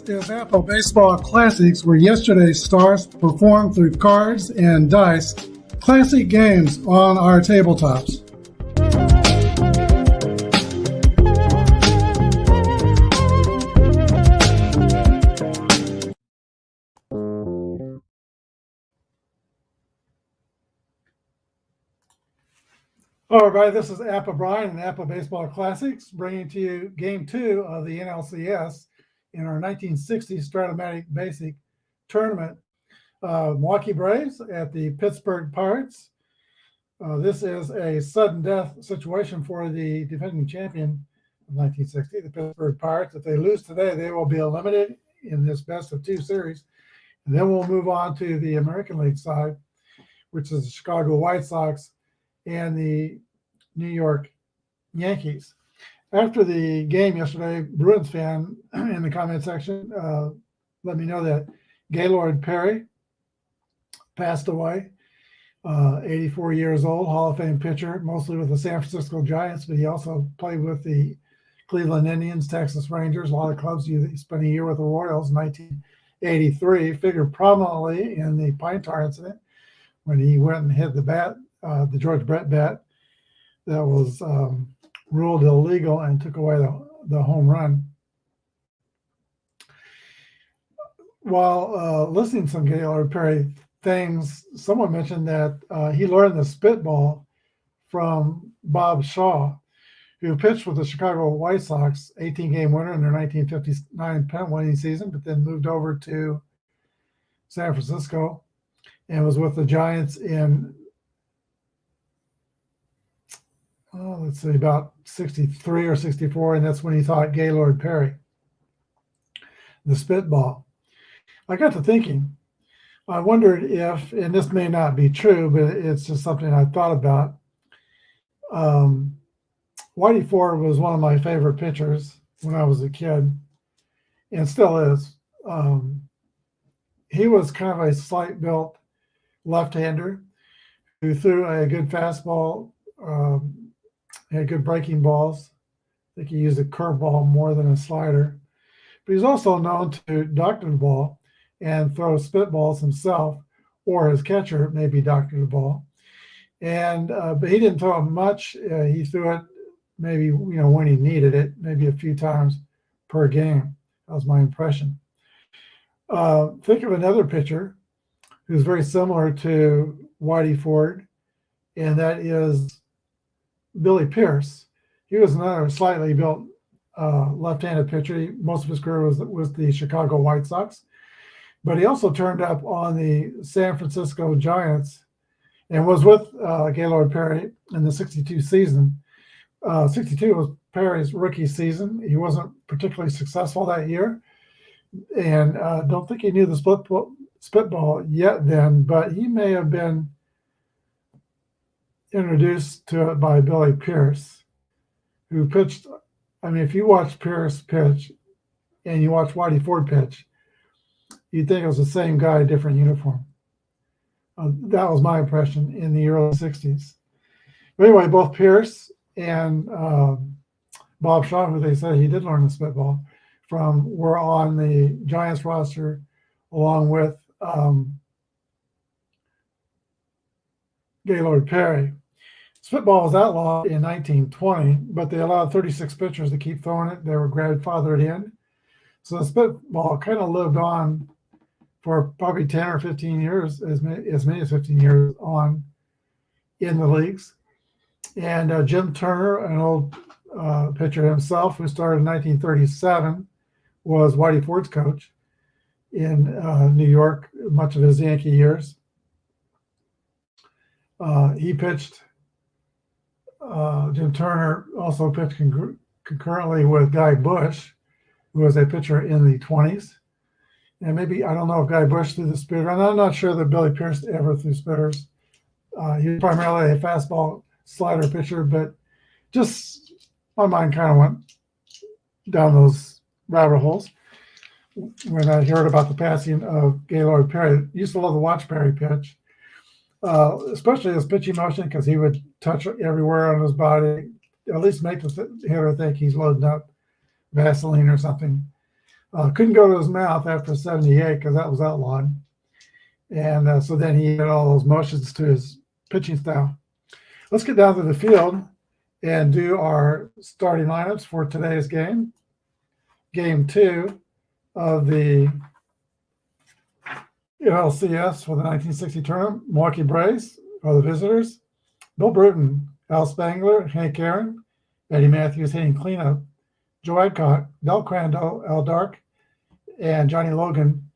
This is Apple Baseball Classics, where yesterday's stars performed through cards and dice, classic games on our tabletops. Hello, everybody. This is Apple Brian and Apple Baseball Classics, bringing to you Game 2 of the NLCS in our 1960 Strat-O-Matic Basic tournament. Milwaukee Braves at the Pittsburgh Pirates. This is a sudden death situation for the defending champion of 1960, the Pittsburgh Pirates. If they lose today, they will be eliminated in this best-of-2 series. And then we'll move on to the American League side, which is the Chicago White Sox and the New York Yankees. After the game yesterday, Bruins fan in the comment section let me know that Gaylord Perry passed away, 84 years old, Hall of Fame pitcher, mostly with the San Francisco Giants, but he also played with the Cleveland Indians, Texas Rangers, a lot of clubs. He spent a year with the Royals in 1983, figured prominently in the Pine Tar incident when he went and hit the bat, the George Brett bat that was ruled illegal and took away the home run. While listening to some Gaylord Perry things, someone mentioned that he learned the spitball from Bob Shaw, who pitched with the Chicago White Sox, 18-game winner in their 1959 pennant-winning season, but then moved over to San Francisco and was with the Giants in let's see, about 63 or 64, and that's when he taught Gaylord Perry the spitball. I got to thinking, I wondered if, and this may not be true, but it's just something I thought about. Whitey Ford was one of my favorite pitchers when I was a kid, and still is. He was kind of a slight-built left-hander who threw a good fastball, had good breaking balls. I think he used a curveball more than a slider. But he's also known to doctor the ball and throw spitballs himself, or his catcher maybe doctor the ball. And but he didn't throw it much. He threw it maybe when he needed it, maybe a few times per game. That was my impression. Think of another pitcher who's very similar to Whitey Ford, and that is Billy Pierce. He was another slightly built left-handed pitcher. Most of his career was the Chicago White Sox, but he also turned up on the San Francisco Giants and was with Gaylord Perry in the 62 season. 62 was Perry's rookie season. He wasn't particularly successful that year, and don't think he knew the spitball yet then, but he may have been introduced to it by Billy Pierce, who pitched. I mean, if you watch Pierce pitch and you watch Whitey Ford pitch, you'd think it was the same guy, different uniform. That was my impression in the early 60s. But anyway, both Pierce and Bob Shaw, who they said he did learn the spitball from, were on the Giants roster along with Gaylord Perry. Spitball was outlawed in 1920, but they allowed 36 pitchers to keep throwing it. They were grandfathered in. So the spitball kind of lived on for probably 10 or 15 years, as many as 15 years on in the leagues. And Jim Turner, an old pitcher himself, who started in 1937, was Whitey Ford's coach in New York much of his Yankee years. He pitched. Jim Turner also pitched concurrently with Guy Bush, who was a pitcher in the 20s. And maybe, I don't know if Guy Bush threw the spitter, and I'm not sure that Billy Pierce ever threw spitters. He was primarily a fastball slider pitcher, but just my mind kind of went down those rabbit holes when I heard about the passing of Gaylord Perry. Used to love to watch Perry pitch. Especially his pitching motion, because he would touch everywhere on his body, at least make the hitter think he's loading up Vaseline or something. Couldn't go to his mouth after 78 because that was outlawed. And so then he had all those motions to his pitching style. Let's get down to the field and do our starting lineups for today's game. Game 2 of the NLCS for the 1960 tournament. Milwaukee Braves are the visitors. Bill Bruton, Al Spangler, Hank Aaron, Eddie Matthews hitting cleanup, Joe Adcock, Del Crandall, Al Dark, and Johnny Logan.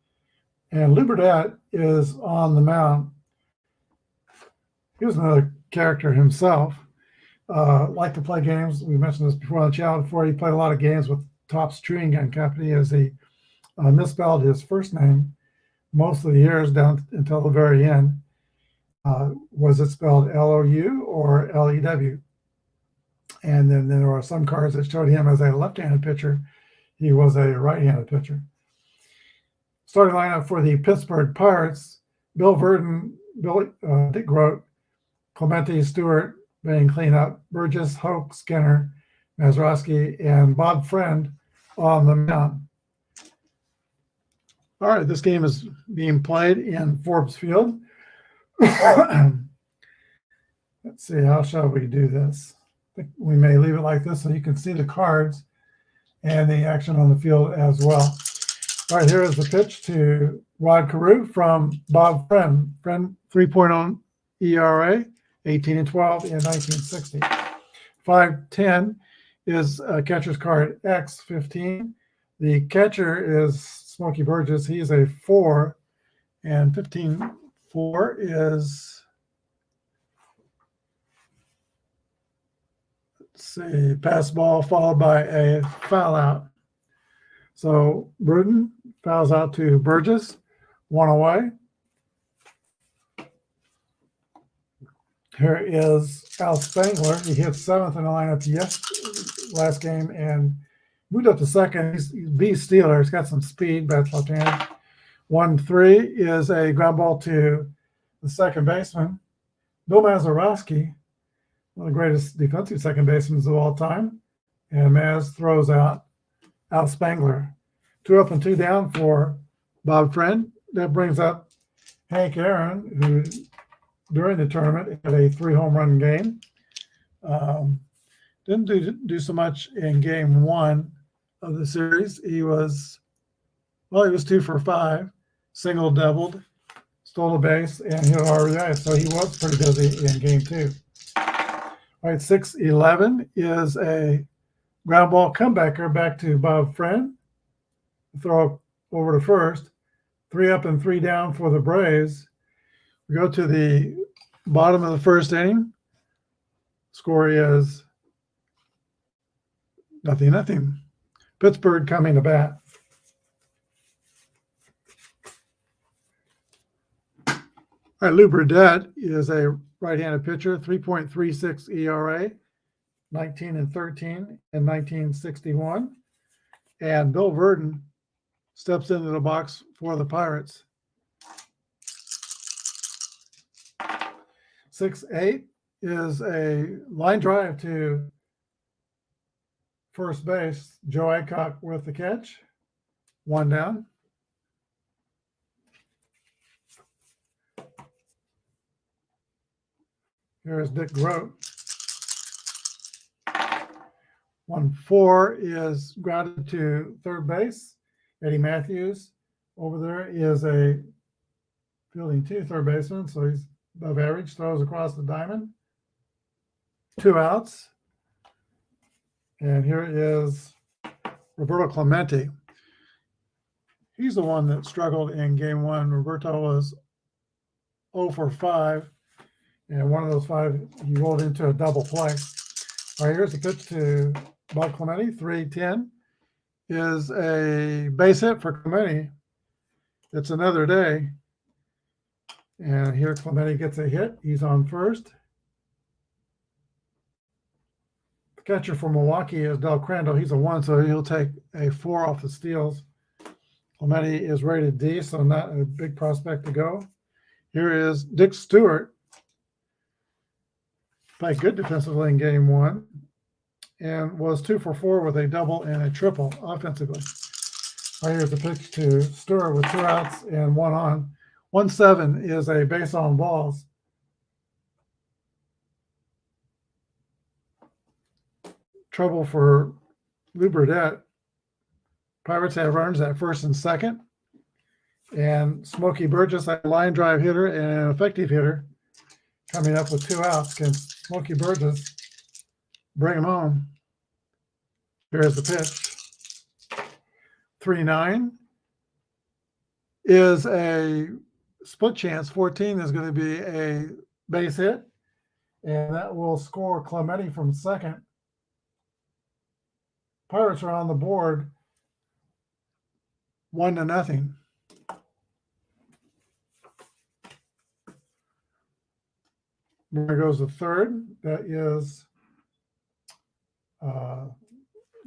And Lou Burdett is on the mound. He was another character himself. Liked to play games. We mentioned this before on the channel before. He played a lot of games with Topps Chewing Gun Company as he misspelled his first name most of the years down until the very end. Was it spelled L-O-U or L-E-W? And then there were some cards that showed him as a left-handed pitcher. He was a right-handed pitcher. Starting lineup for the Pittsburgh Pirates: Bill Verdon, Dick Grote, Clemente, Stewart, batting cleanup, Burgess, Hoke, Skinner, Mazeroski, and Bob Friend on the mound. All right, this game is being played in Forbes Field. Let's see, how shall we do this? I think we may leave it like this so you can see the cards and the action on the field as well. All right, here is the pitch to Rod Carew from Bob Friend. Friend 3.0 ERA, 18 and 12 in 1960. 510 is catcher's card X15. The catcher is Smokey Burgess. He's a 4, and 15-4 is, let's see, pass ball followed by a foul out. So Bruton fouls out to Burgess, 1 away. Here is Al Spangler. He hit 7th in the lineup last game and moved up to second. He's beast stealer. He's got some speed, bats left-handed. 1-3 is a ground ball to the second baseman, Bill Mazeroski, one of the greatest defensive second basemen of all time. And Maz throws out Al Spangler. 2 up and 2 down for Bob Friend. That brings up Hank Aaron, who during the tournament had a 3-home run game. Didn't do so much in game 1 of the series. He was 2 for 5, single, doubled, stole a base, and hit RBI. So he was pretty busy in game 2. All right, 6-11 is a ground ball comebacker back to Bob Friend. Throw over to first. 3 up and 3 down for the Braves. We go to the bottom of the first inning. Score is 0-0. Pittsburgh coming to bat. All right, Lou Burdett is a right-handed pitcher, 3.36 ERA, 19 and 13 in 1961. And Bill Verdon steps into the box for the Pirates. 6-8 is a line drive to first base. Joe Adcock with the catch. 1 down. Here is Dick Grote. 1-4 is grounded to third base. Eddie Matthews over there is a fielding 2 third baseman, so he's above average. Throws across the diamond. 2 outs. And here is Roberto Clemente. He's the one that struggled in game 1. Roberto was 0 for 5. And one of those 5, he rolled into a double play. All right, here's the pitch to Bob Clemente. 3-10 is a base hit for Clemente. It's another day. And here Clemente gets a hit. He's on first. The catcher for Milwaukee is Del Crandall. He's a 1, so he'll take a 4 off the steals. Clemente is rated D, so not a big prospect to go. Here is Dick Stewart. Played good defensively in game 1 and was 2 for 4 with a double and a triple offensively. All right, here's the pitch to Stewart with 2 outs and 1 on. 1-7 is a base on balls. Trouble for Lou Burdette. Pirates have runners at first and second. And Smokey Burgess, a line drive hitter and an effective hitter, coming up with 2 outs. Can Smokey Burgess bring him home? Here's the pitch. 3-9 is a split chance. 14 is going to be a base hit, and that will score Clemente from second. Pirates are on the board 1-0. There goes the third. That is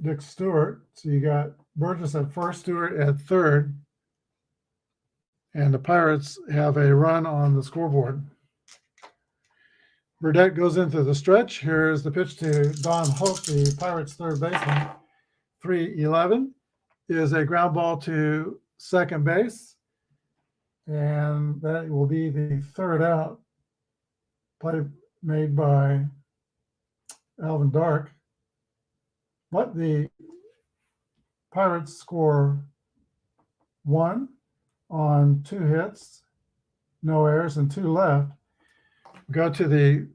Dick Stewart. So you got Burgess at first, Stewart at third. And the Pirates have a run on the scoreboard. Burdette goes into the stretch. Here's the pitch to Don Hope, the Pirates' third baseman. 3-11 is a ground ball to second base. And that will be the third out. Play made by Alvin Dark. But the Pirates score 1 on 2 hits, no errors, and 2 left. Go to the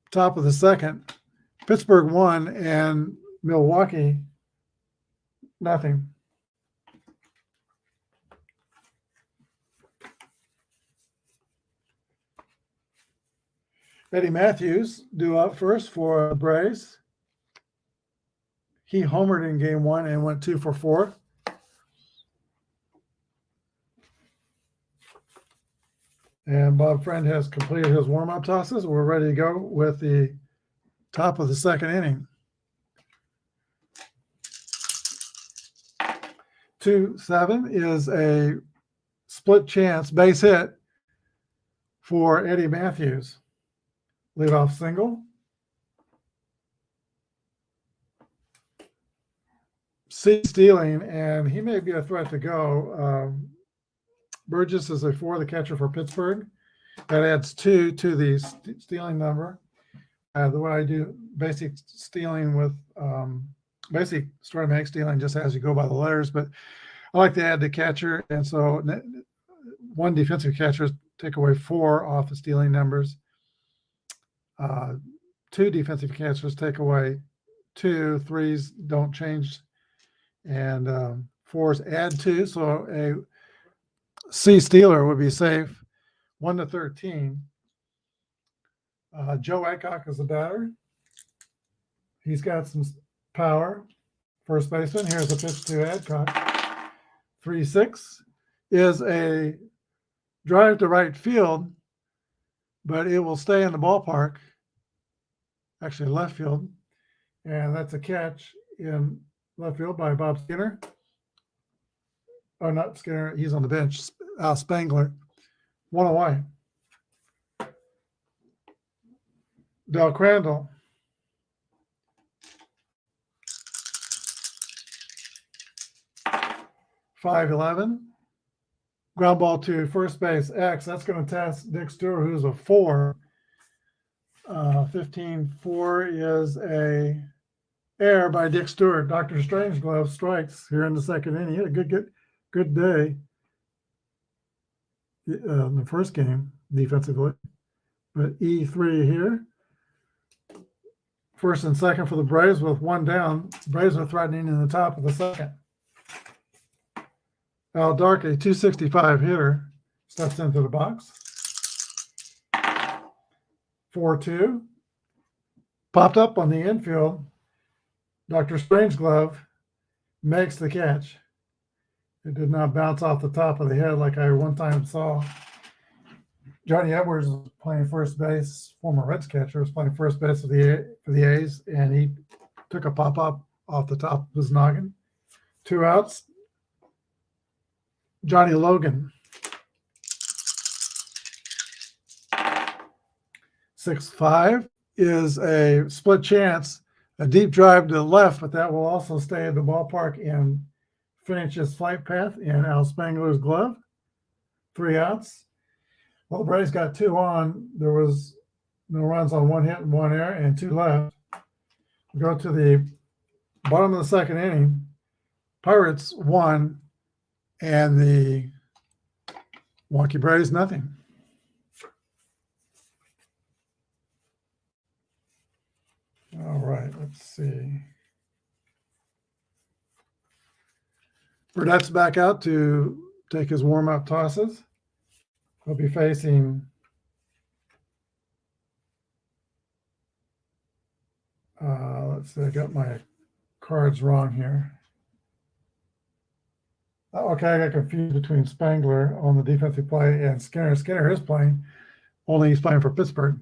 top of the second. Pittsburgh 1 and Milwaukee 0. Eddie Matthews due up first for the Braves. He homered in game 1 and went 2 for 4. And Bob Friend has completed his warm-up tosses. We're ready to go with the top of the second inning. 2-7 is a split chance base hit for Eddie Matthews. Leadoff single. C stealing, and he may be a threat to go. Burgess is a 4, the catcher for Pittsburgh. That adds 2 to the stealing number. The way I do basic stealing with basic Strat-O-Matic stealing just as you go by the letters, but I like to add the catcher, and so 1 defensive catcher take away 4 off the stealing numbers. 2 defensive catchers take away 2, 3s don't change, and 4s add 2. So a C stealer would be safe. 1-13. Joe Adcock is the batter. He's got some power. First baseman. Here's a pitch to Adcock. 3-6 is a drive to right field, but it will stay in the ballpark. Actually, left field. And that's a catch in left field by Bob Skinner. Oh, not Skinner. He's on the bench. Spangler. 1 away. Del Crandall. .511. Ground ball to first base X. That's going to test Dick Stewart, who's a 4. 15-4 is a error by Dick Stewart. Dr. Strangeglove strikes here in the second inning. He had a good day in the first game defensively. But E3 here. First and second for the Braves with 1 down. Braves are threatening in the top of the second. Al Dark, a 265 hitter, steps into the box. 4-2. Popped up on the infield. Dr. Strangeglove makes the catch. It did not bounce off the top of the head like I one time saw. Johnny Edwards was playing first base, former Reds catcher, was playing first base for the A's, and he took a pop-up off the top of his noggin. 2 outs. Johnny Logan. 6-5 is a split chance, a deep drive to the left, but that will also stay in the ballpark in finishes flight path in Al Spangler's glove. 3 outs. Well, the Braves got 2 on. There was no runs on 1 hit and 1 error and 2 left. We go to the bottom of the second inning. Pirates 1 and the Milwaukee Braves nothing. All right, let's see. Burdett's back out to take his warm-up tosses. He'll be facing let's see, I got my cards wrong here. Okay, I got confused between Spangler on the defensive play and Skinner. Skinner is playing, only he's playing for Pittsburgh.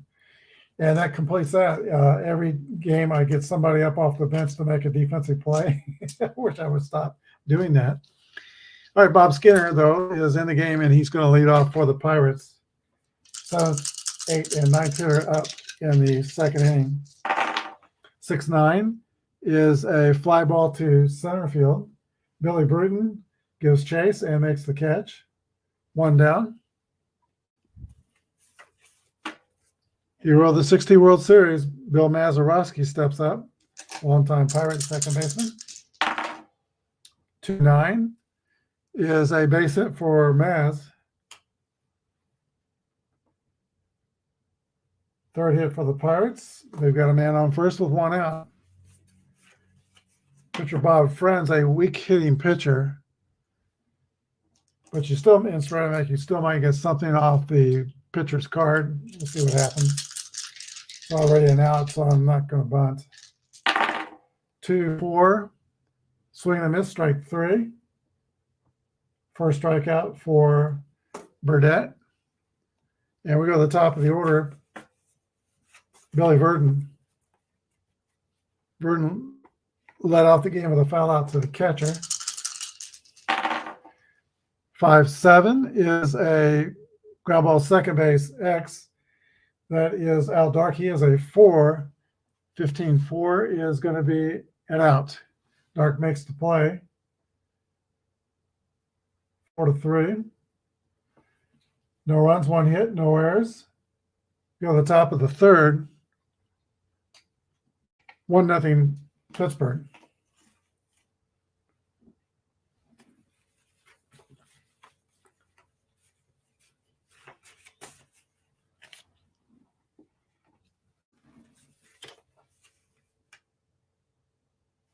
And that completes that. Every game I get somebody up off the bench to make a defensive play. I wish I would stop doing that. All right, Bob Skinner, though, is in the game, and he's going to lead off for the Pirates. 7th, 8th, and 9th hitter up in the second inning. 6-9 is a fly ball to center field. Billy Bruton gives chase and makes the catch. 1 down. Hero of the 60 World Series, Bill Mazeroski steps up. Longtime Pirate second baseman. 2-9 is a base hit for Maz. 3rd hit for the Pirates. They've got a man on first with 1 out. Pitcher Bob Friend's a weak hitting pitcher. But you still, in Strat-O-Matic, you still might get something off the pitcher's card. We'll see what happens. It's already an out, so I'm not going to bunt. 2-4. Swing and a miss, strike 3. First strikeout for Burdett. And we go to the top of the order. Billy Burton. Burton led off the game with a foul out to the catcher. 5-7 is a ground ball second base X. That is Al Dark. He is a 4. 15-4 is going to be an out. Dark makes the play. 4-3. No runs, 1 hit, no errors. Go to the top of the third. 1-0 Pittsburgh.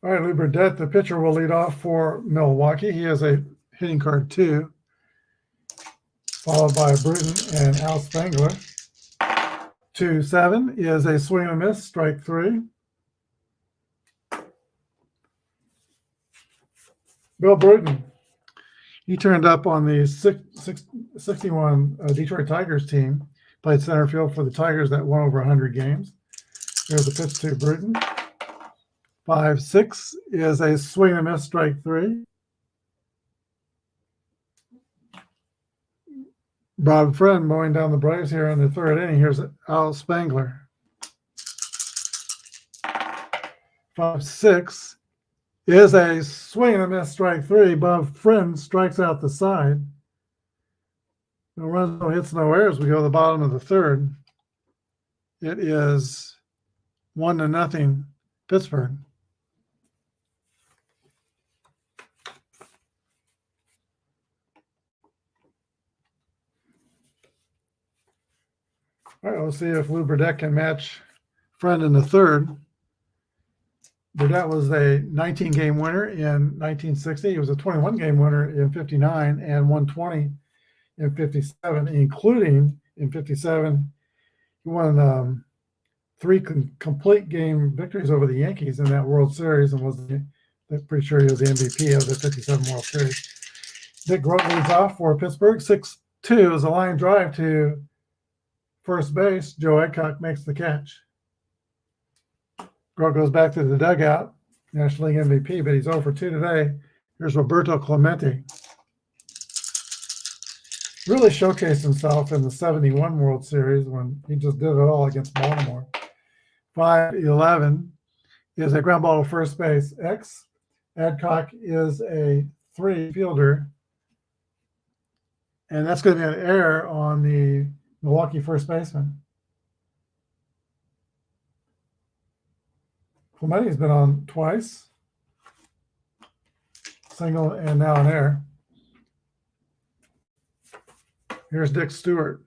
All right, Lou Burdett, the pitcher, will lead off for Milwaukee. He has a hitting card 2, followed by Bruton and Al Spangler. 2-7 is a swing and a miss, strike 3. Bill Bruton, he turned up on the 61 Detroit Tigers team, played center field for the Tigers that won over 100 games. Here's the pitch to Bruton. 5-6 is a swing and a miss, strike 3. Bob Friend mowing down the Braves here in the third inning. Here's Al Spangler. 5-6 is a swing and a miss, strike 3. Bob Friend strikes out the side. No runs, no hits, no errors. We go to the bottom of the third. It is 1-0 Pittsburgh. All right, let's see if Lou Burdett can match Friend in the third. Burdett was a 19-game winner in 1960. He was a 21-game winner in 59 and 120 in 57, including in 57. He won 3 complete game victories over the Yankees in that World Series and was, I'm pretty sure he was the MVP of the 57 World Series. Dick Grote leads off for Pittsburgh. 6-2 is a line drive to first base. Joe Adcock makes the catch. Grote goes back to the dugout. National League MVP, but he's 0 for 2 today. Here's Roberto Clemente. Really showcased himself in the 71 World Series when he just did it all against Baltimore. 5-11 is a ground ball to first base X. Adcock is a 5-3 fielder. And that's going to be an error on the Milwaukee first baseman. Clementi's been on twice. Single and now an error. Here's Dick Stewart.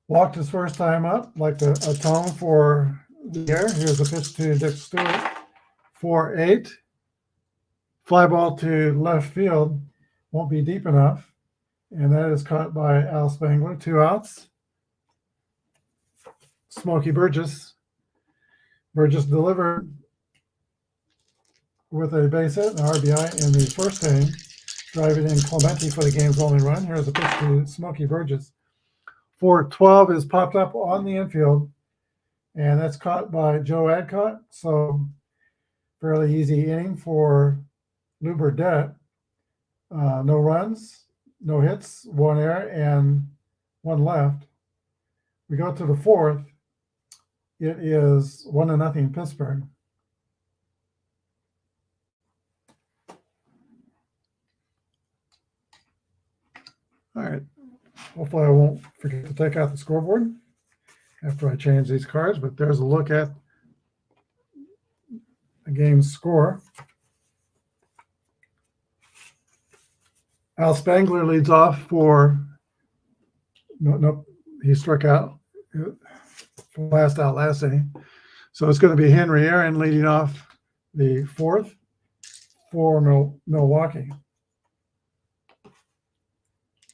Walked his first time up, like to atone for the error. Here's the pitch to Dick Stewart. 4-8. Fly ball to left field. Won't be deep enough. And that is caught by Al Spangler. 2 outs. Smokey Burgess. Burgess delivered with a base hit, an RBI in the first inning, driving in Clementi for the game's only run. Here's a pitch to Smokey Burgess. 4-12 is popped up on the infield, and that's caught by Joe Adcock. So fairly easy inning for Lou Burdett. No runs, no hits, 1 error, and 1 left. We go to the 4th. It is 1-0 Pittsburgh. All right. Hopefully I won't forget to take out the scoreboard after I change these cards, but there's a look at the game's score. Al Spangler leads off for, no, he struck out last out last inning. So it's going to be Henry Aaron leading off the 4th for Milwaukee.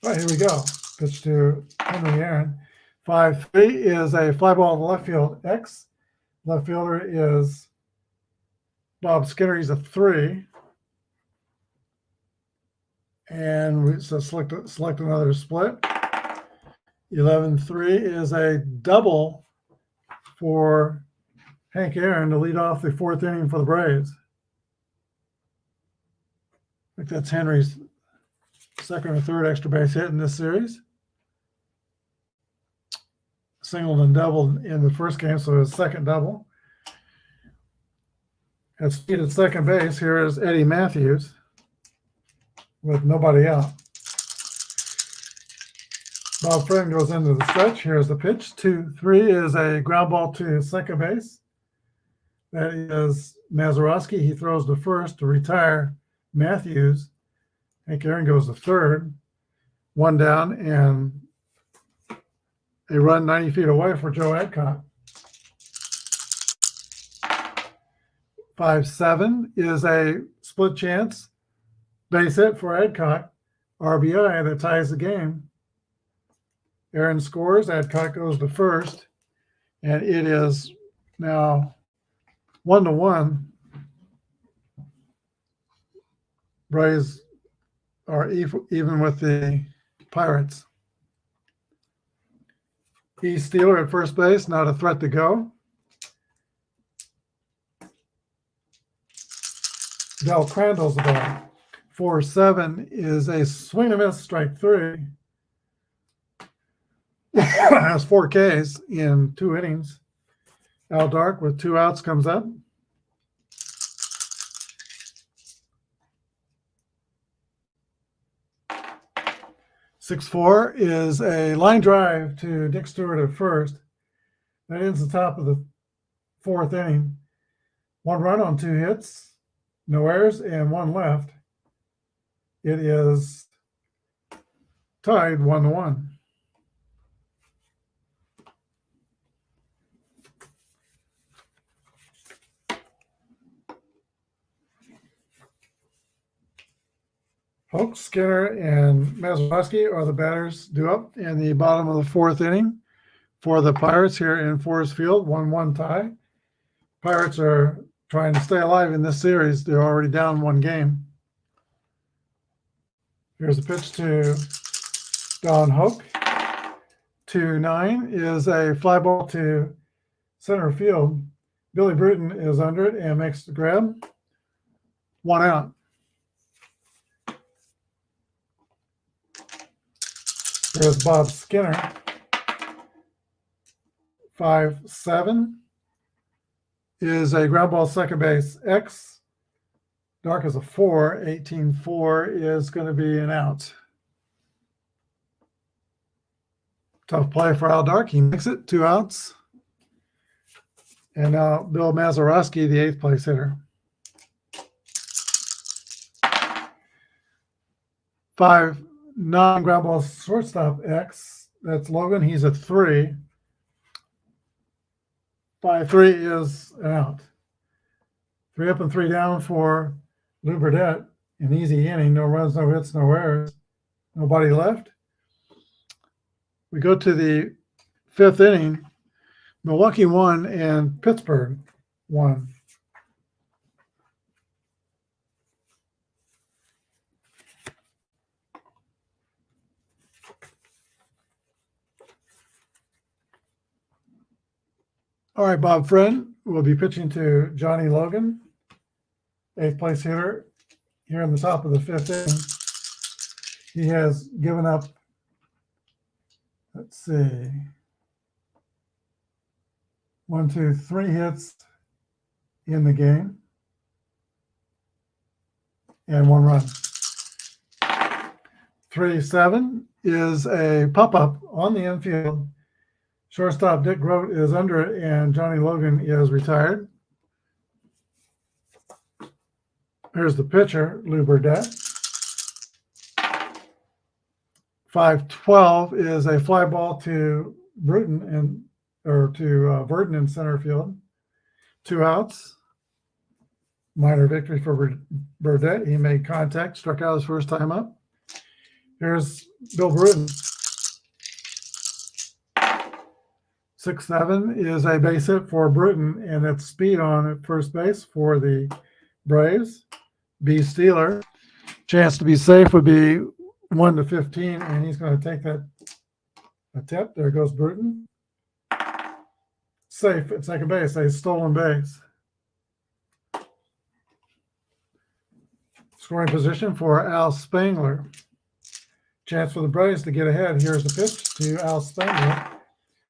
All right, here we go. Pitch to Henry Aaron. 5-3 is a fly ball to left field X. Left fielder is Bob Skinner. He's a 3. And we select another split. 11-3 is a double for Hank Aaron to lead off the 4th inning for the Braves. I think that's Henry's second or third extra base hit in this series. Singled and doubled in the first game, so his second double. At speed at second base, here is Eddie Matthews with nobody out. Bob Friend goes into the stretch. Here's the pitch. 2-3 is a ground ball to second base. That is Mazeroski. He throws to first to retire Matthews. Hank Aaron goes to third. 1 down and a run 90 feet away for Joe Adcock. 5-7 is a split chance base hit for Adcock. RBI that ties the game. Aaron scores. Adcock goes to first. And it is now 1-1. Braves are even with the Pirates. E. Steeler at first base, not a threat to go. Del Crandall's the ball. 4-7 is a swing and miss, strike 3. Has 4 Ks in 2 innings. Al Dark with 2 outs comes up. Six-4 is a line drive to Dick Stewart at first. That ends the top of the 4th inning. 1 run on 2 hits, no errors, and 1 left. It is tied 1-1. Hoke, Skinner, and Mazeroski are the batters due up in the bottom of the 4th inning for the Pirates here in Forest Field. 1-1 tie. Pirates are trying to stay alive in this series. They're already down 1 game. Here's a pitch to Don Hoke. 2-9 is a fly ball to center field. Billy Bruton is under it and makes the grab. 1 out. There's Bob Skinner. 5-7 is a ground ball second base X. Dark is a 4. 18-4 is going to be an out. Tough play for Al Dark. He makes it 2 outs. And now Bill Mazeroski, the 8th place hitter. 5-9 ground ball shortstop X. That's Logan. He's a 3. 5-3 is an out. 3 up and 3 down for Lou Burdette. An easy inning. No runs, no hits, no errors. Nobody left. We go to the 5th inning. Milwaukee won and Pittsburgh won. All right, Bob Friend will be pitching to Johnny Logan, 8th place hitter, here in the top of the 5th inning. He has given up, let's see, 1, 2, 3 hits in the game and 1 run. 3-7 is a pop-up on the infield. Shortstop Dick Grote is under it, and Johnny Logan is retired. Here's the pitcher, Lou Burdette. 5-12 is a fly ball to Verdon in center field. 2 outs. Minor victory for Burdette. He made contact, struck out his first time up. Here's Bill Bruton. 6-7 is a base hit for Bruton, and it's speed on at first base for the Braves. B. Steeler. Chance to be safe would be 1-15, and he's going to take that attempt. There goes Bruton. Safe at second base, a stolen base. Scoring position for Al Spangler. Chance for the Braves to get ahead. Here's the pitch to Al Spangler.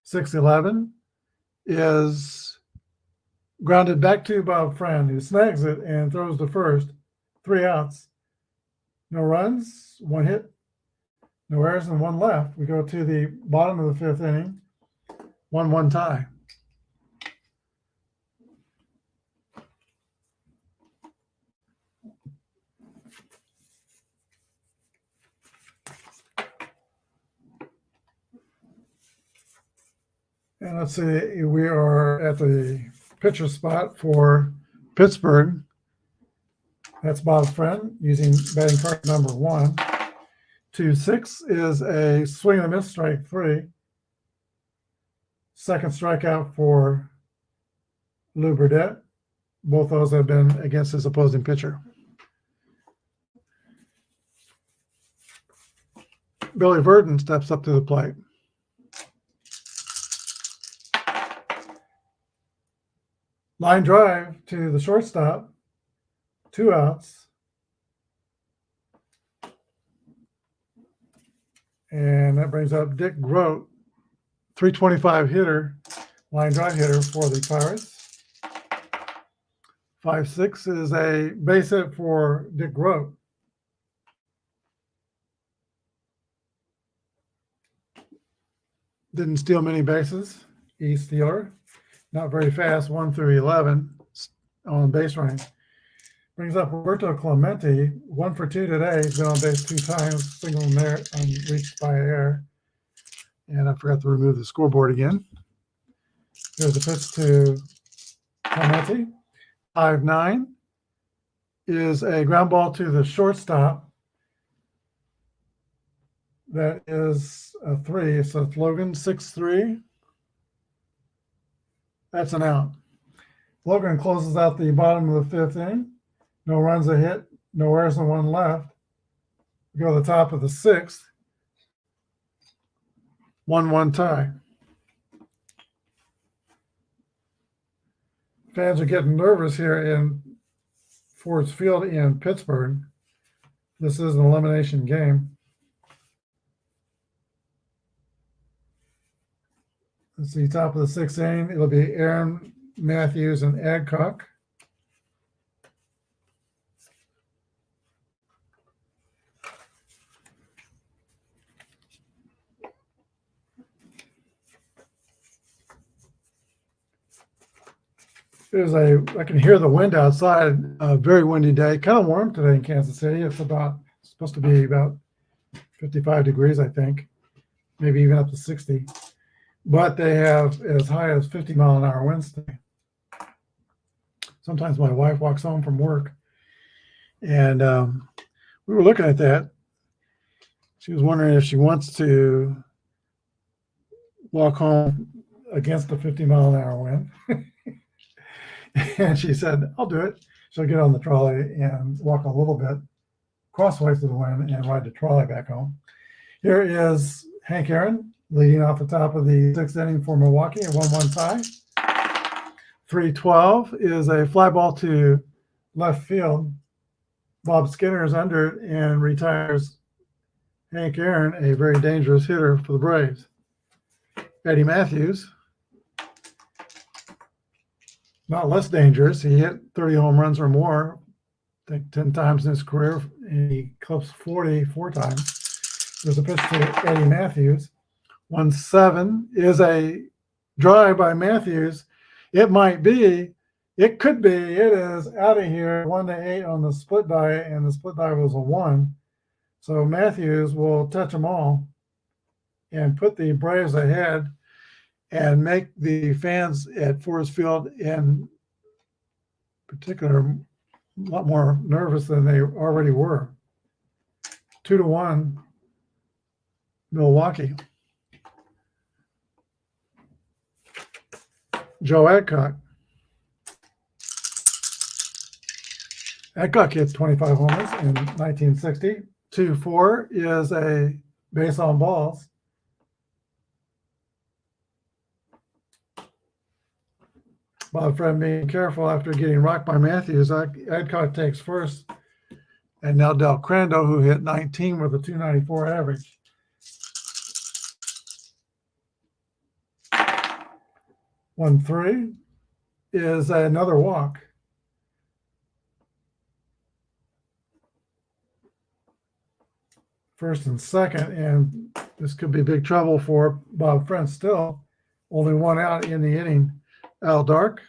6-11 is grounded back to Bob Friend, who snags it and throws to first. 3 outs. No runs, 1 hit, no errors, and 1 left. We go to the bottom of the 5th inning. 1-1 tie. And let's see, we are at the pitcher spot for Pittsburgh. That's Bob Friend using batting card number 1. 2-6 is a swing and a miss, strike 3. Second strikeout for Lou Burdette. Both those have been against his opposing pitcher. Billy Verdon steps up to the plate. Line drive to the shortstop. 2 outs. And that brings up Dick Grote, 325 hitter, line drive hitter for the Pirates. 5-6 is a base hit for Dick Grote. Didn't steal many bases. E. Steeler. Not very fast, 1-11 on base running. Brings up Roberto Clemente, 1 for 2 today. He's been on base 2 times, single merit unreached by error. And I forgot to remove the scoreboard again. Here's a pitch to Clemente. 5-9 is a ground ball to the shortstop. That is a 3, so it's Logan. 6-3. That's an out. Logan closes out the bottom of the 5th inning. No runs, a hit, no errors, and 1 left. We go to the top of the 6th. 1-1 tie. Fans are getting nervous here in Ford Field in Pittsburgh. This is an elimination game. Let's see, top of the 6th inning. It'll be Aaron Matthews and Adcock. I can hear the wind outside. A very windy day. Kind of warm today in Kansas City. It's supposed to be about 55 degrees, I think, maybe even up to 60. But they have as high as 50-mile-an-hour winds today. Sometimes my wife walks home from work, and we were looking at that. She was wondering if she wants to walk home against a 50-mile-an-hour wind. And she said, I'll do it. She'll get on the trolley and walk a little bit crossways to the wind and ride the trolley back home. Here is Hank Aaron leading off the top of the sixth inning for Milwaukee, a 1-1 tie. 3-12 is a fly ball to left field. Bob Skinner is under it and retires Hank Aaron, a very dangerous hitter for the Braves. Eddie Matthews, not less dangerous. He hit 30 home runs or more, I think 10 times in his career, and he eclipsed 40 4 times. There's a pitch to Eddie Matthews. 1-7 is a drive by Matthews. It could be, it is out of here, 1-8 on the split die, and the split die was a 1. So Matthews will touch them all and put the Braves ahead and make the fans at Forest Field in particular a lot more nervous than they already were. 2-1 Milwaukee. Joe Adcock. Adcock hits 25 homers in 1960. 2-4 is a base on balls. Bob Friend being careful after getting rocked by Matthews. Adcock takes first. And now Del Crandall, who hit 19 with a 294 average. One 3 is another walk. First and second, and this could be big trouble for Bob Friend still. Only one out in the inning. Al Dark.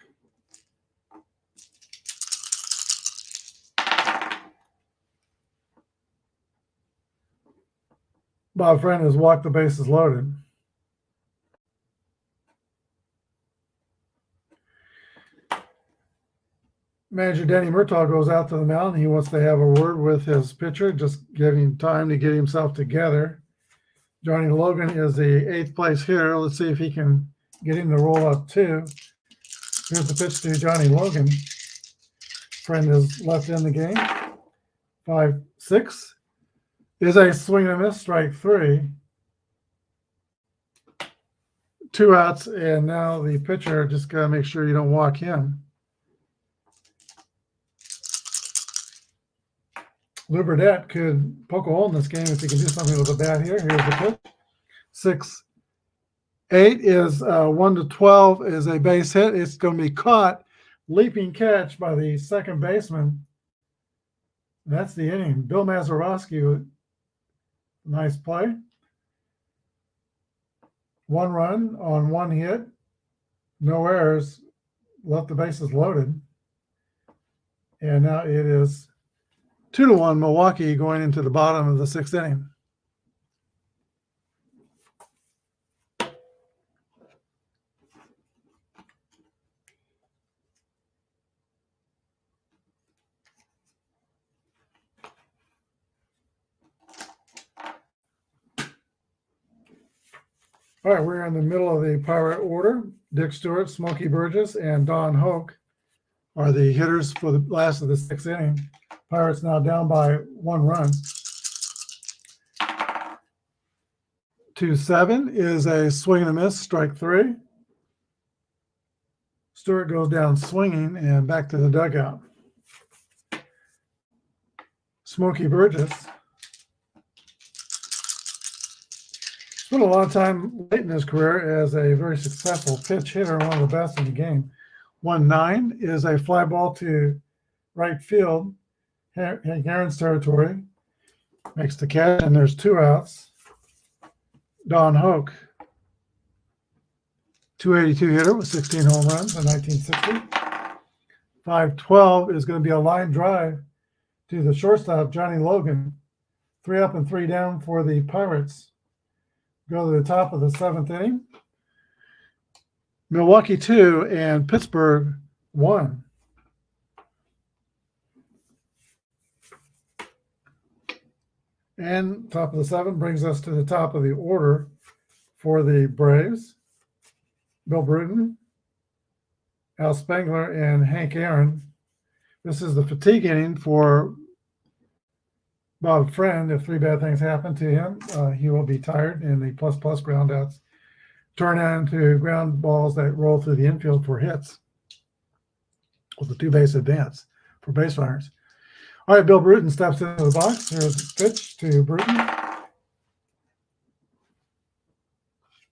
Bob Friend has walked the bases loaded. Manager Danny Murtaugh goes out to the mound. He wants to have a word with his pitcher, just giving time to get himself together. Johnny Logan is the 8th place hitter. Let's see if he can get him to roll up 2. Here's the pitch to Johnny Logan. Friend is left in the game. 5-6 is a swing and a miss, strike 3. 2 outs, and now the pitcher just got to make sure you don't walk him. Lou Burdette could poke a hole in this game if he can do something with the bat here. Here's the pitch. 6-8 is 1-12 is a base hit. It's going to be caught. Leaping catch by the second baseman. That's the inning. Bill Mazeroski, nice play. 1 run on 1 hit. No errors. Left the bases loaded. And now it is 2-1 Milwaukee going into the bottom of the 6th inning. All right, we're in the middle of the Pirate order. Dick Stewart, Smokey Burgess, and Don Hoke are the hitters for the last of the 6th inning. Pirates now down by 1 run. 2-7 is a swing and a miss, strike 3. Stewart goes down swinging and back to the dugout. Smokey Burgess spent a lot of time late in his career as a very successful pitch hitter, one of the best in the game. 1-9 is a fly ball to right field. Hank Aaron's territory. Makes the catch, and there's 2 outs. Don Hoke, 282 hitter with 16 home runs in 1960. 5-12 is going to be a line drive to the shortstop, Johnny Logan. 3 up and 3 down for the Pirates. Go to the top of the 7th inning. Milwaukee 2 and Pittsburgh 1. And top of the 7 brings us to the top of the order for the Braves. Bill Bruton, Al Spengler, and Hank Aaron. This is the fatigue inning for Bob Friend. If 3 bad things happen to him, he will be tired, and the plus groundouts turn into ground balls that roll through the infield for hits with a 2-base advance for base runners. All right, Bill Bruton steps into the box. Here's the pitch to Bruton.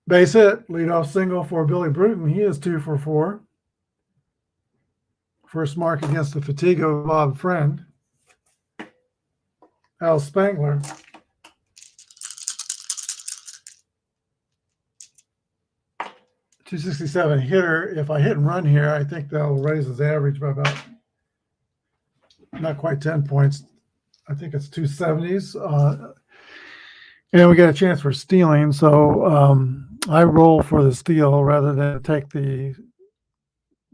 Base hit, leadoff single for Billy Bruton. He is 2 for 4. First mark against the fatigue of Bob Friend. Al Spengler. .267 hitter. If I hit and run here, I think that'll raise his average by about not quite 10 points. I think it's 270s. And we got a chance for stealing, so I roll for the steal rather than take the,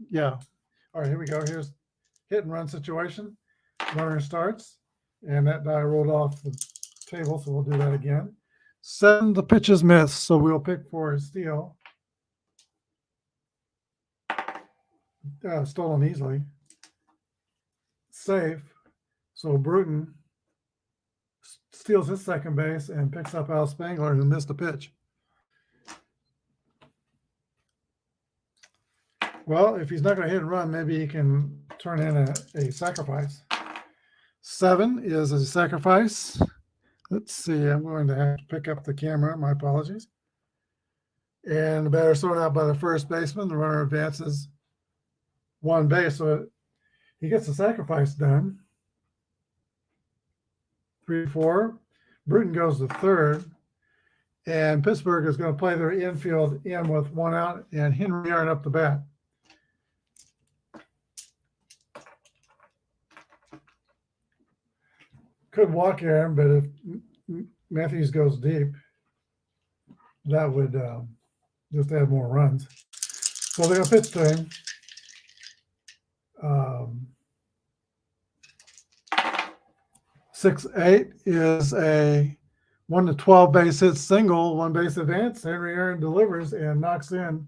yeah. All right, here we go. Here's hit and run situation. Runner starts, and that die rolled off the table, so we'll do that again. 7, the pitch is missed, so we'll pick for a steal. Stolen easily. Safe. So Bruton steals his second base and picks up Al Spengler, who missed a pitch. Well, if he's not going to hit and run, maybe he can turn in a sacrifice. 7 is a sacrifice. Let's see. I'm going to have to pick up the camera. My apologies. And the batter thrown out by the first baseman. The runner advances 1 base, so he gets the sacrifice done. 3-4. Bruton goes to third, and Pittsburgh is going to play their infield in with 1 out, and Henry Aaron up the bat. Could walk Aaron, but if Matthews goes deep, that would just add more runs. So they're going to pitch to him. 6-8 is a 1-12 base hit single, 1 base advance. Henry Aaron delivers and knocks in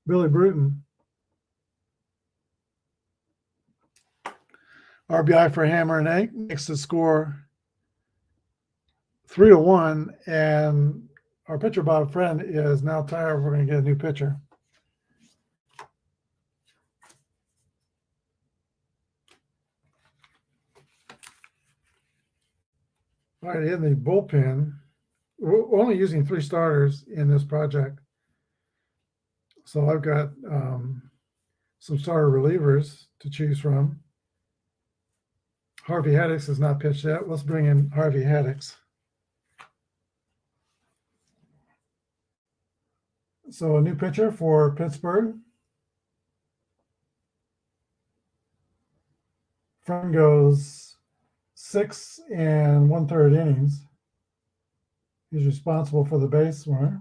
Billy Bruton. RBI for Hammer and Hank makes the score 3-1, and our pitcher Bob Friend is now tired. We're going to get a new pitcher. All right, in the bullpen, we're only using 3 starters in this project. So I've got some starter relievers to choose from. Harvey Haddix has not pitched yet. Let's bring in Harvey Haddix. So a new pitcher for Pittsburgh. Friend goes 6 1/3 innings. He's responsible for the base runner.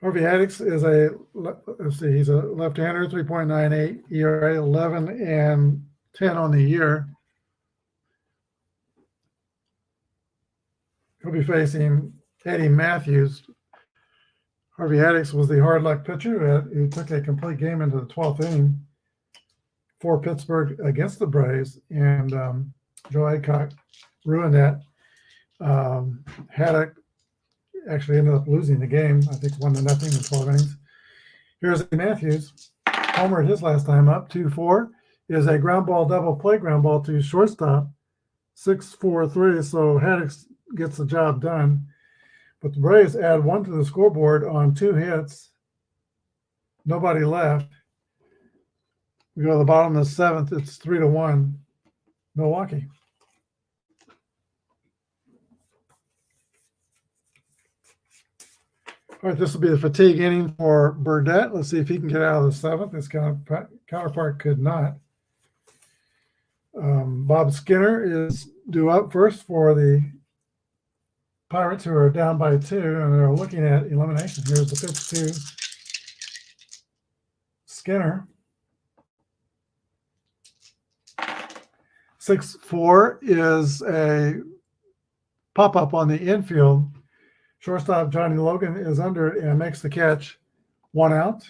Harvey Haddix is he's a left-hander, 3.98 ERA, 11-10 on the year. He'll be facing Eddie Matthews. Harvey Haddix was the hard luck pitcher who took a complete game into the 12th inning for Pittsburgh against the Braves, and Joe Adcock ruined that. Haddock actually ended up losing the game, I think 1-0 in 12 innings. Here's Matthews, homered his last time up. 2-4 is a ground ball double play ground ball to shortstop. 6-4-3, so Haddix gets the job done. But the Braves add 1 to the scoreboard on 2 hits. Nobody left. We go to the bottom of the 7th. It's 3-1 Milwaukee. All right, this will be the fatigue inning for Burdett. Let's see if he can get out of the seventh. His counterpart could not. Bob Skinner is due up first for the Pirates, who are down by 2, and they're looking at elimination. Here's the pitch to Skinner. 6-4 is a pop-up on the infield. Shortstop Johnny Logan is under it and makes the catch. 1 out.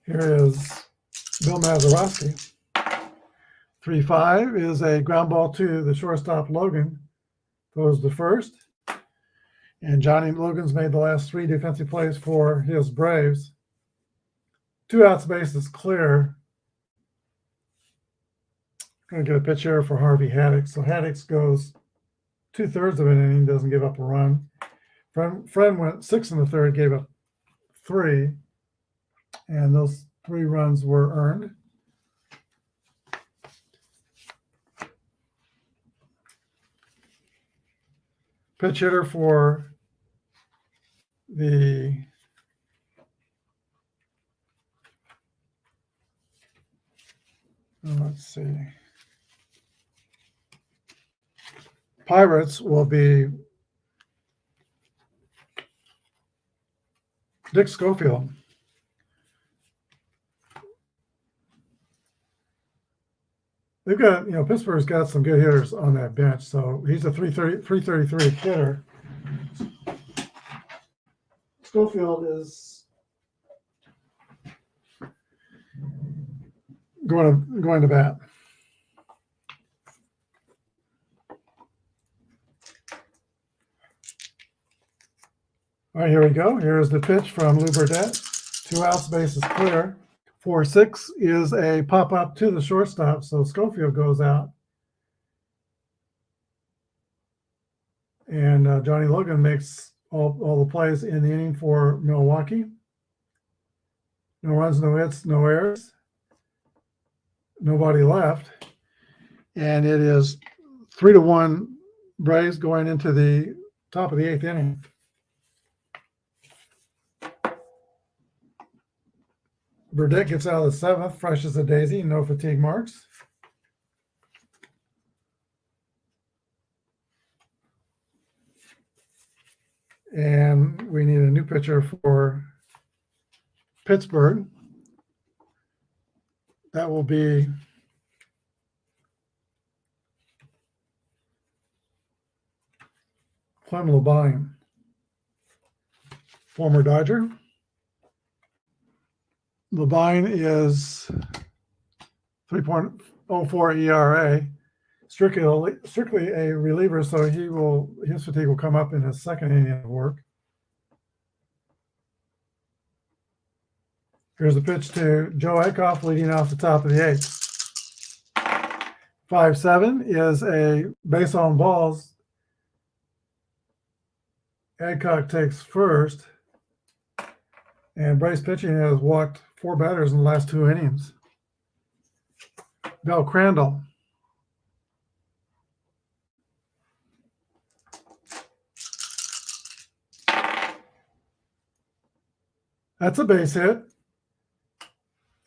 Here is Bill Mazeroski. 3-5 is a ground ball to the shortstop Logan. Throws the first. And Johnny Logan's made the last 3 defensive plays for his Braves. 2 outs, base is clear. Going to get a pitch error for Harvey Haddix. So Haddix goes 2/3 of an inning, doesn't give up a run. Friend went 6 in the third, gave up 3. And those 3 runs were earned. Pitch hitter for the let's see, Pirates will be Dick Schofield. They've got, Pittsburgh's got some good hitters on that bench, so he's a 333 hitter. Schofield is going to bat. All right, here we go. Here's the pitch from Lou Burdett. 2 outs, base is clear. 4-6 is a pop-up to the shortstop, so Schofield goes out. And Johnny Logan makes all the plays in the inning for Milwaukee. No runs, no hits, no errors. Nobody left. And it is 3-1 Braves going into the top of the 8th inning. Burdett gets out of the 7th, fresh as a daisy, no fatigue marks. And we need a new pitcher for Pittsburgh. That will be Clem Labine, former Dodger. Labine is 3.04 ERA, strictly a reliever, so his fatigue will come up in his second inning of work. Here's a pitch to Joe Adcock leading off the top of the 8th. 5-7 is a base on balls. Adcock takes first, and Braves pitching has walked 4 batters in the last 2 innings. Bell Crandall. That's a base hit.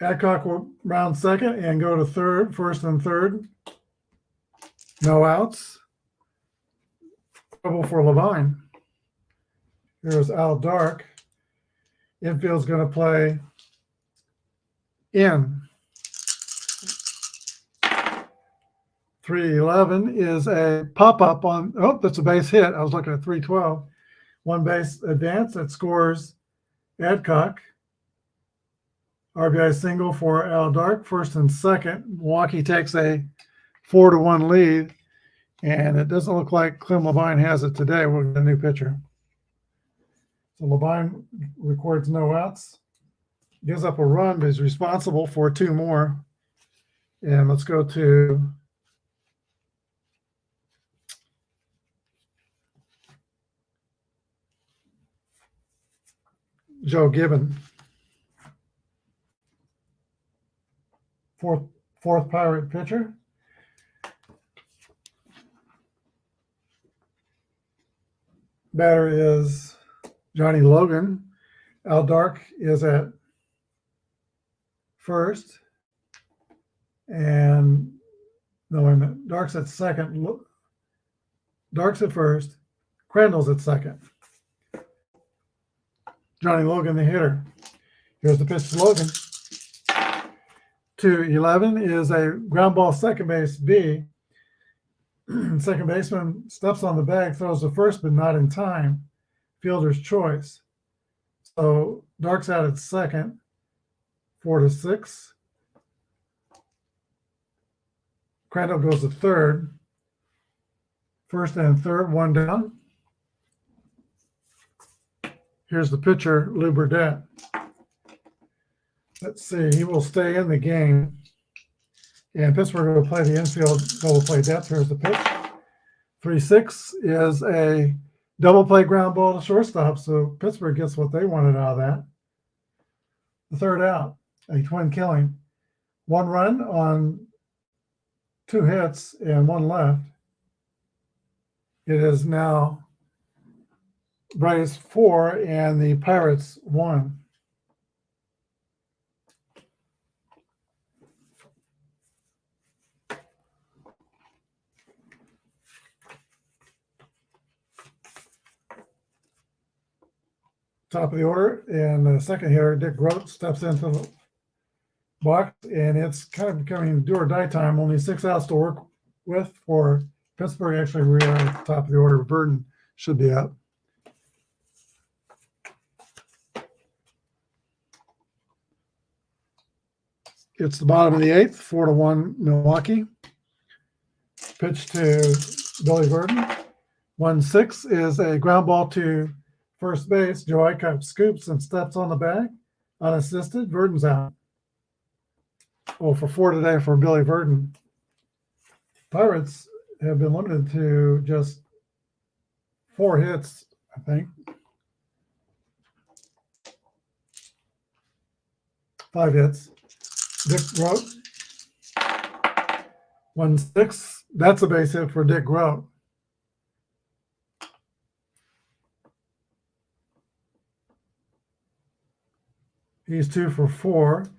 Adcock will round second and go to third, first and third. No outs. Trouble for Labine. Here's Al Dark. Infield's going to play in. 3-11 is a pop-up on, that's a base hit. I was looking at 3-12. 1 base advance that scores Adcock. RBI single for Al Dark, first and second. Milwaukee takes a 4-1 lead, and it doesn't look like Clem Labine has it today. We'll get a new pitcher. So Labine records no outs, gives up a run, but is responsible for 2 more. And let's go to Joe Gibbon. Fourth Pirate pitcher. Batter is Johnny Logan. Al Dark is at first. And no, wait a minute. Dark's at second. Dark's at first. Crandall's at second. Johnny Logan, the hitter. Here's the pitch to Logan. 2-11 is a ground ball, second base B. Second baseman steps on the bag, throws to first, but not in time. Fielder's choice. So Dark's out at second. 4-6. Crandall goes to third. First and third, one down. Here's the pitcher, Lou Burdette. Let's see, he will stay in the game. And Pittsburgh will play the infield double play depth. Here's the pitch. 3-6 is a double play ground ball to shortstop, so Pittsburgh gets what they wanted out of that. The third out, a twin killing. One run on 2 hits and 1 left. It is now Braves 4 and the Pirates 1. Top of the order, and the second hitter, Dick Groat, steps into the box, and it's kind of becoming do or die time. Only 6 outs to work with for Pittsburgh. Actually, we are at the top of the order. Burton should be up. It's the bottom of the 8th, 4-1 Milwaukee. Pitch to Billy Burton. 1-6 is a ground ball to first base. Joe Eichert scoops and steps on the bag. Unassisted. Verdon's out. 0-for-4 today for Billy Verdon. Pirates have been limited to just 4 hits, I think. 5 hits. Dick Groat. 1-6. That's a base hit for Dick Groat. He's 2-for-4.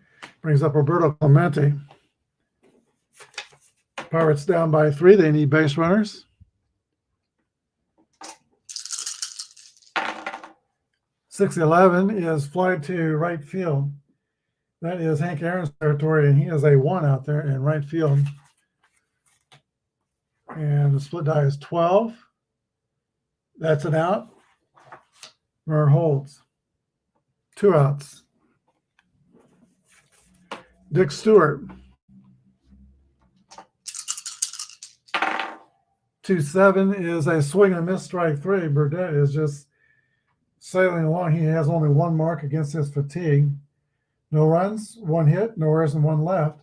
Brings up Roberto Clemente. Pirates down by 3. They need base runners. 6-11 is fly to right field. That is Hank Aaron's territory, and he has a 1 out there in right field. And the split die is 12. That's an out. Murr holds. 2 outs. Dick Stewart. 2-7 is a swing and a miss, strike 3. Burdette is just sailing along. He has only 1 mark against his fatigue. No runs, 1 hit, no errors, and 1 left.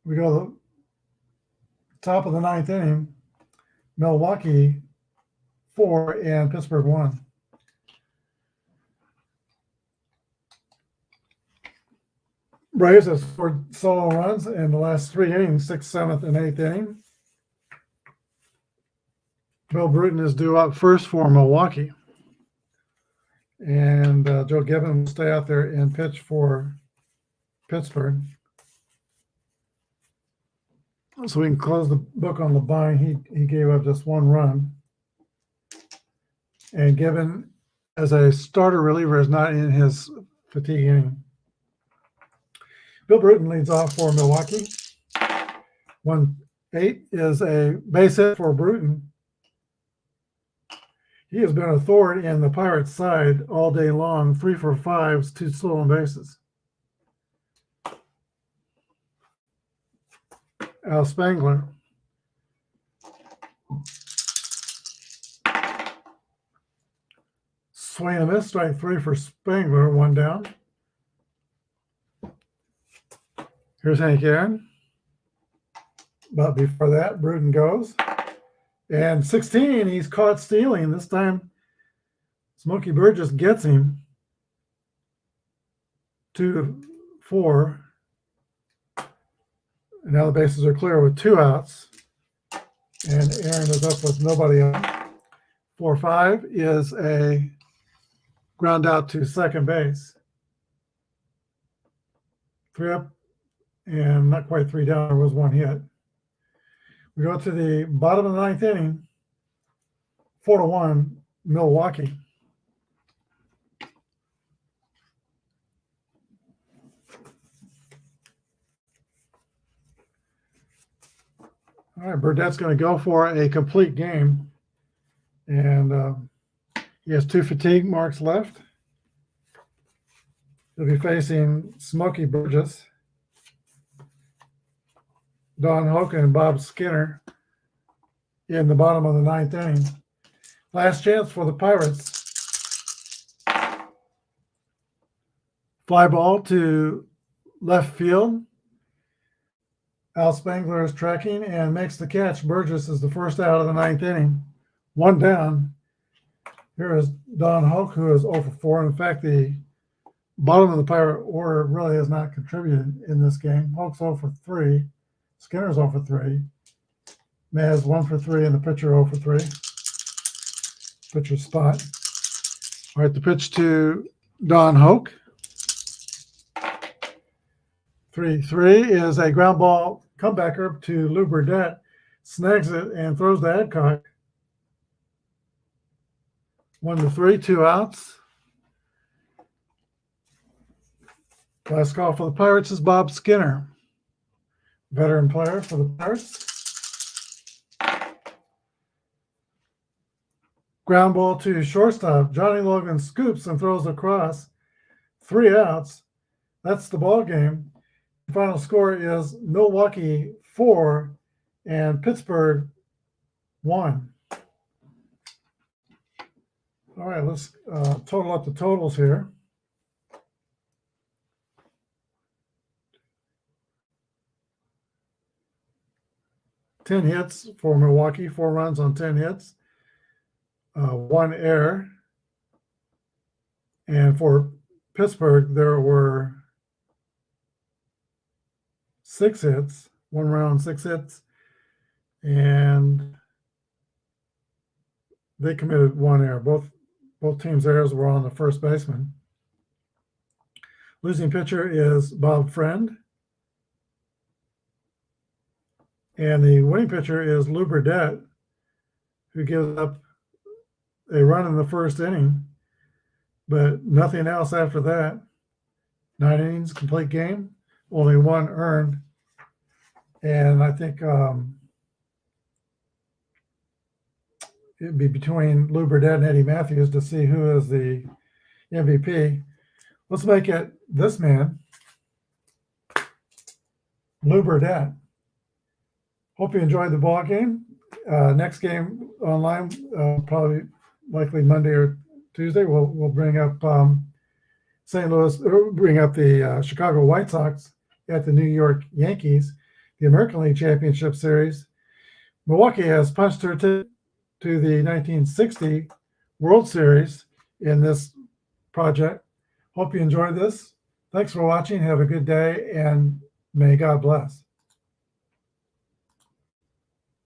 We go to the top of the 9th inning. Milwaukee 4 and Pittsburgh 1. Braves have scored solo runs in the last 3 innings, 6th, 7th, and 8th inning. Bill Bruton is due up first for Milwaukee. And Joe Gibbon will stay out there and pitch for Pittsburgh. So we can close the book on LeBine. He gave up just 1 run. And Gibbon, as a starter reliever, is not in his fatigue inning. Bill Bruton leads off for Milwaukee. 1-8 is a base hit for Bruton. He has been a thorn in the Pirates' side all day long. 3-for-5, 2 stolen bases. Al Spangler. Swing and a miss, strike 3 for Spangler, 1 down. Here's Hank Aaron. But before that, Bruton goes. And 16, he's caught stealing. This time, Smokey Burgess gets him. 2-4. And now the bases are clear with 2 outs. And Aaron is up with nobody on. 4-5 is a ground out to second base. 3 up and not quite 3 down. There was 1 hit. We go to the bottom of the 9th inning. 4-1 Milwaukee. All right, Burdett's going to go for a complete game. And he has 2 fatigue marks left. He'll be facing Smokey Burgess, Don Hoke, and Bob Skinner in the bottom of the 9th inning. Last chance for the Pirates. Fly ball to left field. Al Spangler is tracking and makes the catch. Burgess is the first out of the 9th inning. 1 down. Here is Don Hoke, who is 0 for 4. In fact, the bottom of the Pirate order really has not contributed in this game. Hoke's 0 for 3. Skinner's 0 for 3. Maz 1 for 3, and the pitcher 0 for 3. Pitcher spot. All right, the pitch to Don Hoke. 3-3 is a ground ball comebacker to Lou Burdett. Snags it and throws to Adcock. 1-3, 2 outs. Last call for the Pirates is Bob Skinner, veteran player for the Pirates. Ground ball to shortstop. Johnny Logan scoops and throws across. 3 outs. That's the ball game. The final score is Milwaukee 4 and Pittsburgh 1. All right, let's total up the totals here. Ten hits for Milwaukee, 4 runs on 10 hits, 1 error. And for Pittsburgh, there were 6 hits, 1 run on 6 hits, and they committed 1 error. Both teams' errors were on the first baseman. Losing pitcher is Bob Friend. And the winning pitcher is Lou Burdett, who gives up a run in the first inning, but nothing else after that. 9 innings, complete game, only 1 earned. And I think it'd be between Lou Burdett and Eddie Matthews to see who is the MVP. Let's make it this man, Lou Burdett. Hope you enjoyed the ball game. Next game online, probably likely Monday or Tuesday. We'll bring up St. Louis, bring up the Chicago White Sox at the New York Yankees, the American League Championship Series. Milwaukee has punched her to the 1960 World Series in this project. Hope you enjoyed this. Thanks for watching. Have a good day, and may God bless.